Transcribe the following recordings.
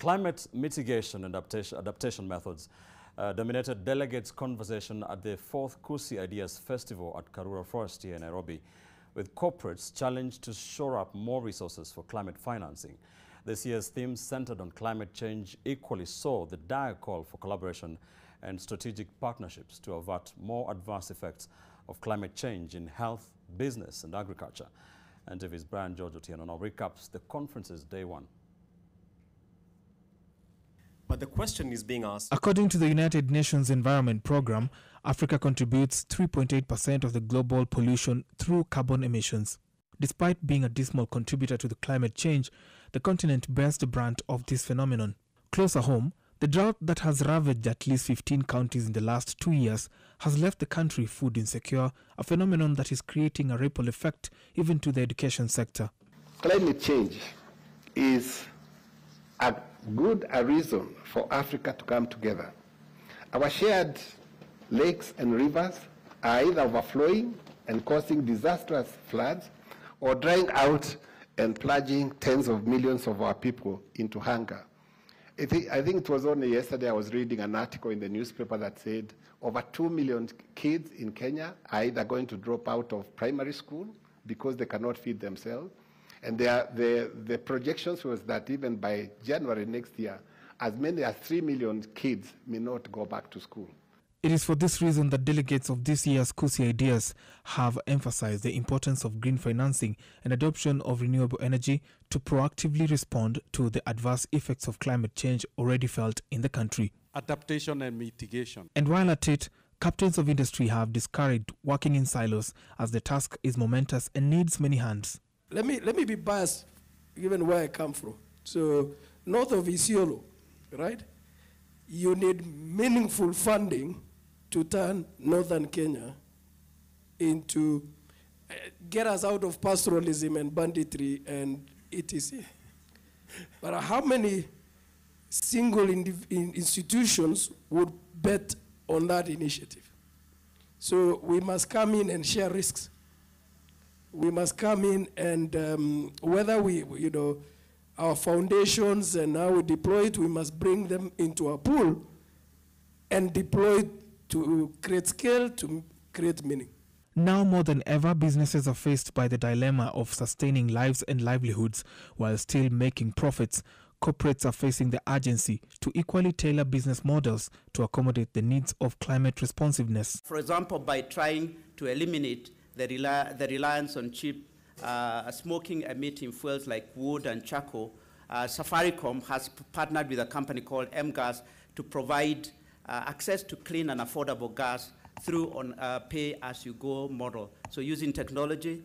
Climate mitigation and adaptation methods dominated delegates' conversation at the 4th Kusi Ideas Festival at Karura Forest here in Nairobi, with corporates challenged to shore up more resources for climate financing. This year's theme centered on climate change equally saw the dire call for collaboration and strategic partnerships to avert more adverse effects of climate change in health, business and agriculture. NTV's Brian George Otieno now recaps the conference's day one. But the question is being asked. According to the United Nations Environment Programme, Africa contributes 3.8% of the global pollution through carbon emissions. Despite being a dismal contributor to the climate change, the continent bears the brunt of this phenomenon. Closer home, the drought that has ravaged at least 15 counties in the last 2 years has left the country food insecure, a phenomenon that is creating a ripple effect even to the education sector. Climate change is a good reason for Africa to come together. Our shared lakes and rivers are either overflowing and causing disastrous floods or drying out and plunging tens of millions of our people into hunger. I think it was only yesterday I was reading an article in the newspaper that said over 2 million kids in Kenya are either going to drop out of primary school because they cannot feed themselves. And the projections was that even by January next year, as many as 3 million kids may not go back to school. It is for this reason that delegates of this year's Kusi Ideas have emphasized the importance of green financing and adoption of renewable energy to proactively respond to the adverse effects of climate change already felt in the country. Adaptation and mitigation. And while at it, captains of industry have discouraged working in silos as the task is momentous and needs many hands. Let me be biased, given where I come from. So, north of Isiolo, right? You need meaningful funding to turn northern Kenya into, get us out of pastoralism and banditry and etc. But how many single institutions would bet on that initiative? So we must come in and share risks. We must come in and whether our foundations and how we deploy it, we must bring them into a pool and deploy it to create scale, to create meaning. Now more than ever, businesses are faced by the dilemma of sustaining lives and livelihoods while still making profits. Corporates are facing the urgency to equally tailor business models to accommodate the needs of climate responsiveness. For example, by trying to eliminate the reliance on cheap smoking-emitting fuels like wood and charcoal, Safaricom has partnered with a company called MGas to provide access to clean and affordable gas through on a pay-as-you-go model. So using technology,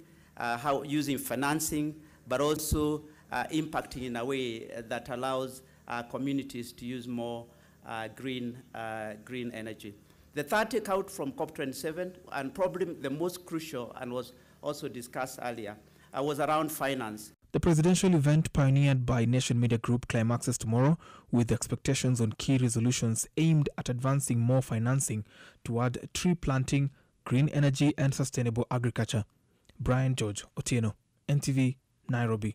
using financing, but also impacting in a way that allows communities to use more green energy. The third takeout from COP27, and probably the most crucial and was also discussed earlier, was around finance. The presidential event pioneered by Nation Media Group climaxes tomorrow with expectations on key resolutions aimed at advancing more financing toward tree planting, green energy and sustainable agriculture. Brian George Otieno, NTV, Nairobi.